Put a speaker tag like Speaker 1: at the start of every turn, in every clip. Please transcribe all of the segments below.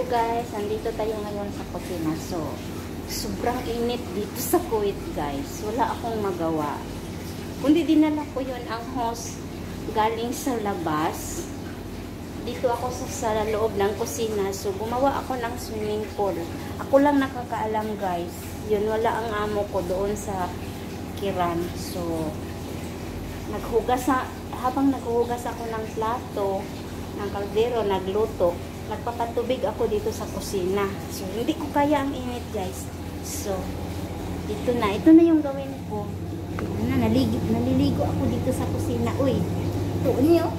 Speaker 1: So guys, andito tayo ngayon sa kusina. So, sobrang init dito sa Kuwait guys. Wala akong magawa. Kundi dinala ko yun ang hose galing sa labas. Dito ako sa loob ng kusina. So, gumawa ako ng swimming pool. Ako lang nakakaalam guys. Yun, wala ang amo ko doon sa Kiran. So, habang naghuhugas ako ng plato, ng kaldero, nagluto, nagpapatubig ako dito sa kusina. So, hindi ko kaya ang init guys. So, ito na yung gawin ko. Naliligo ako dito sa kusina. Uy, ito niyo.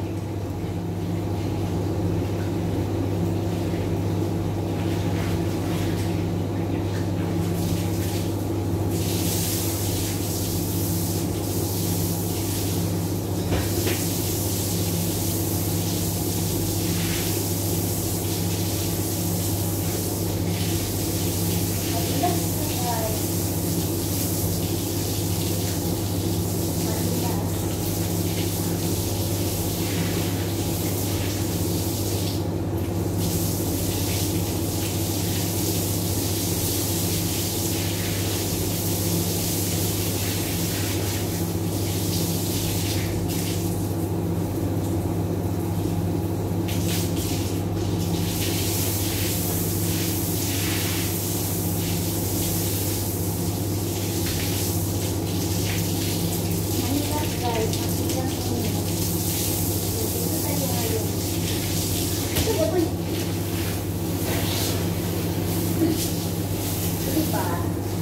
Speaker 1: Diba?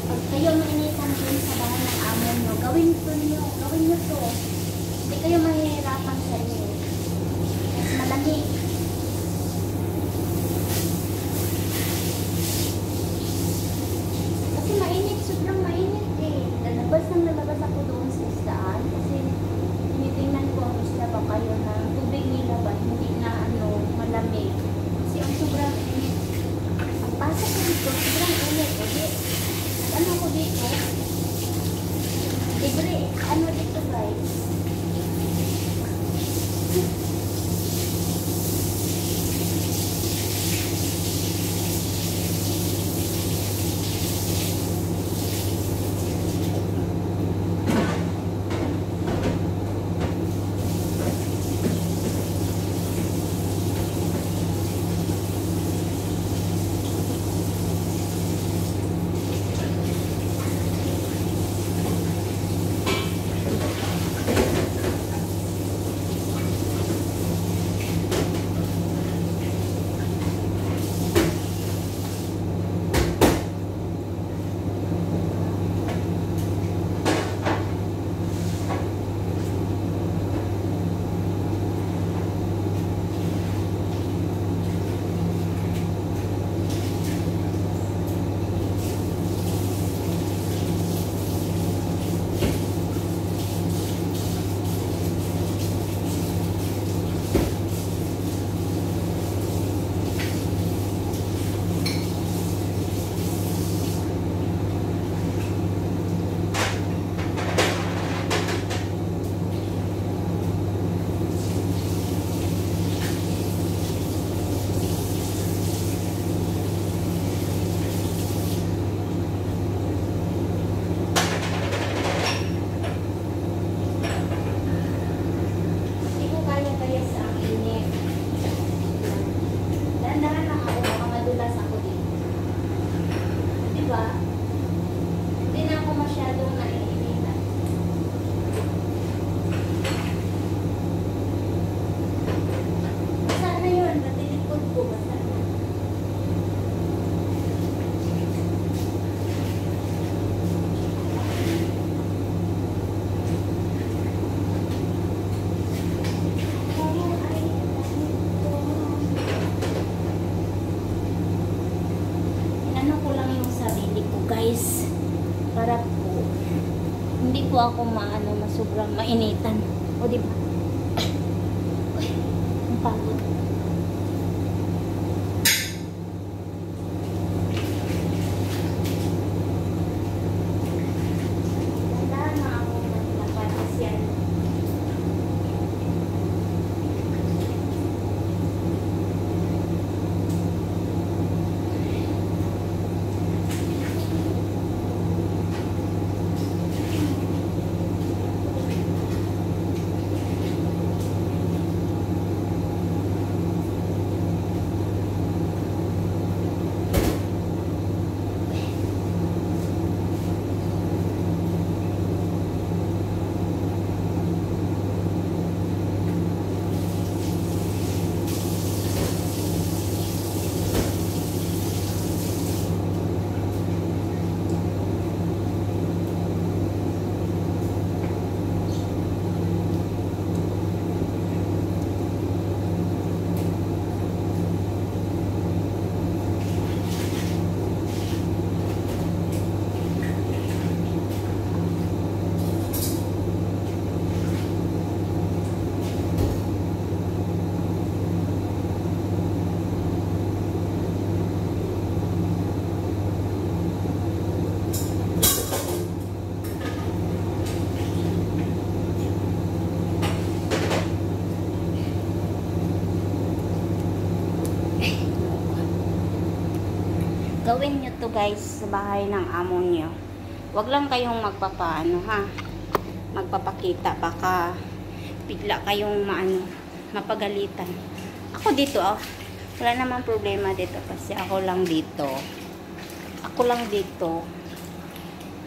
Speaker 1: Pag kayo mainitan din sa bahay ng amo nyo, gawin nyo to. Hindi kayo mahihirapan sa inyo. Mas malamig. Kasi mainit, sobrang mainit eh. Lalabas ako doon sa isdaan kasi tinitingnan ko ang isda ba kayo ng tubig nila ba hindi na malamig. Kasi ang sobrang init. Ang pasok ko dito, sobrang init. Ano ko dito? Libre. Ano dito guys? Hindi na ako masyadong naiinitan. Basta na yun, natilikod ko. Basta na. Guys, para po hindi po ako sobrang mainitan. O di ba? Ang pagod. Wala na ako naglapatas yan. Gawin nyo to guys sa bahay ng amo nyo. Huwag lang kayong magpapaano ha. Magpapakita. Baka bigla kayong mapagalitan. Ako dito wala namang problema dito kasi ako lang dito. Ako lang dito.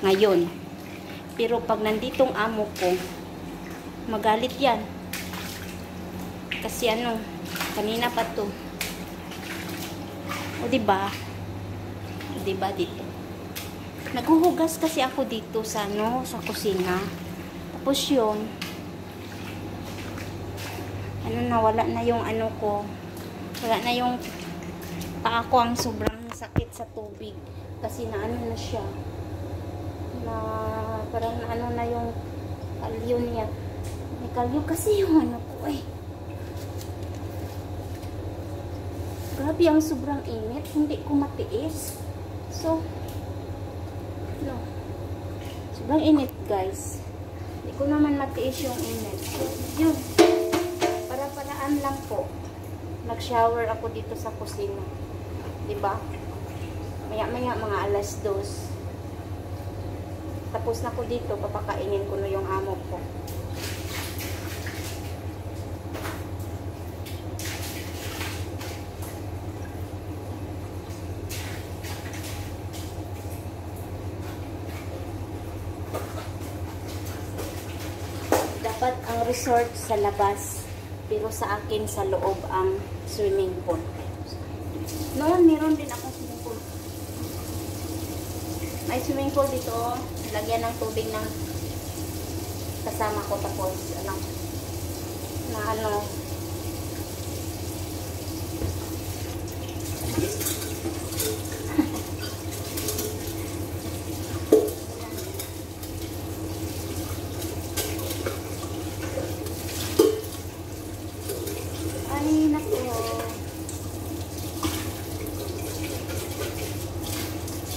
Speaker 1: Ngayon. Pero pag nanditong amo ko, magalit yan. Kasi kanina pa to. O diba? O diba dito? Naghuhugas kasi ako dito sa sa kusina. Tapos yun, nawala na yung ko. Wala na yung paa ko, ang sobrang sakit sa tubig. Kasi na siya. Na parang na yung kalyo niya. May kalyo kasi yung ko eh. Grabe ang sobrang init. Hindi ko matiis. So, sobrang init guys. Hindi ko naman matiis yung init. So, yun. Para-paraan lang po. Nag-shower ako dito sa kusina. Diba? Maya-maya mga alas 2. Tapos na ko dito. Papakainin ko na yung amo ko. Dapat ang resort sa labas, pero sa akin sa loob ang swimming pool. Noon, meron din akong swimming pool. May swimming pool dito, lagyan ng tubig ng kasama ko, tapos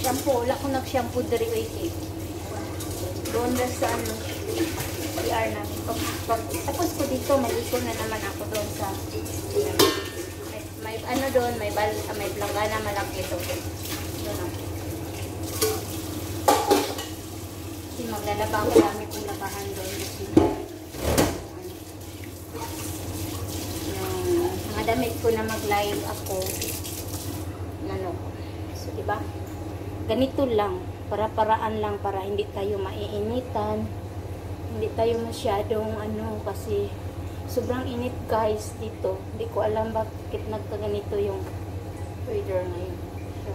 Speaker 1: shampoo. Wala ko nag-shampoo dari eh. Doon na sa PR namin. Tapos ko dito, maligo na naman ako doon sa may doon, may planggana malaki doon. Doon ako. Kasi maglalaba ako, dami kong labahan doon. Mga damit ko na mag-live ako. So, diba? Ganito lang, para-paraan lang para hindi tayo maiinitan, hindi tayo masyadong kasi sobrang init guys dito. Hindi ko alam bakit nagkaganito yung weather ngayon. So,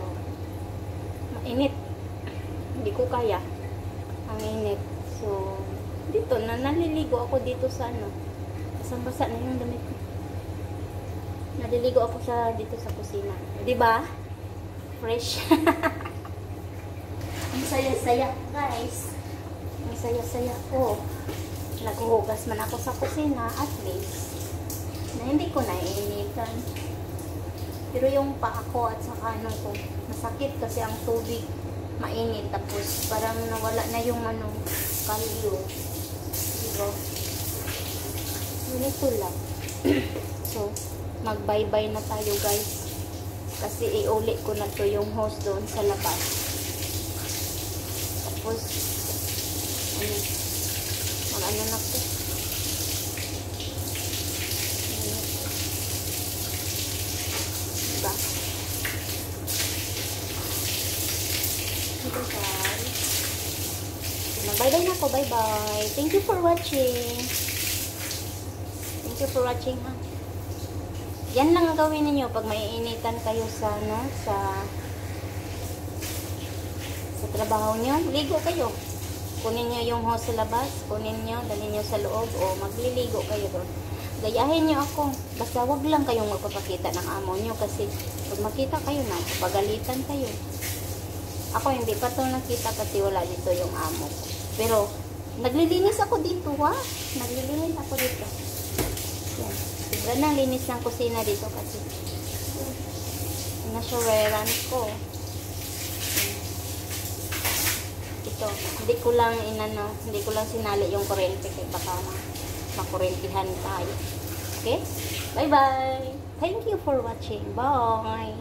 Speaker 1: mainit. Hindi ko kaya. Ang init. So, dito, naliligo ako dito sa basang-basa na yung damit ko. Naliligo ako dito sa kusina. Diba? Fresh. Ang saya-saya guys. Ang saya-saya ko. Naghuhugas man ako sa kusina at least na hindi ko naiinitan. Pero yung paa ko at saka ko masakit kasi ang tubig mainit, tapos parang nawala na yung kalyo. Diba? Ganito lang. So, mag-bye-bye na tayo guys. Kasi iulit ko na to yung hose doon sa labas. Tapos, na po. Diba? Diba guys? Bye-bye na ako. Bye-bye. Thank you for watching. Thank you for watching ha. Yan lang ang gawin ninyo pag maiinitan kayo sa trabaho nyo. Ligo kayo. Kunin nyo yung hose sa labas, kunin nyo, dalhin nyo sa loob, o magliligo kayo doon. Gayahin nyo ako. Basta wag lang kayong magpapakita ng amo nyo kasi pag makita kayo na, pagalitan kayo. Ako hindi pa to nakita kasi wala dito yung amo ko. Pero, naglilinis ako dito ha. Naglilinis ako dito. Yan. Sobra na linis ng kusina dito kasi nasyaweran ko. Hindi ko lang hindi ko lang sinali yung kuryente kasi baka makurentihan tayo. Okay? Bye-bye! Thank you for watching. Bye!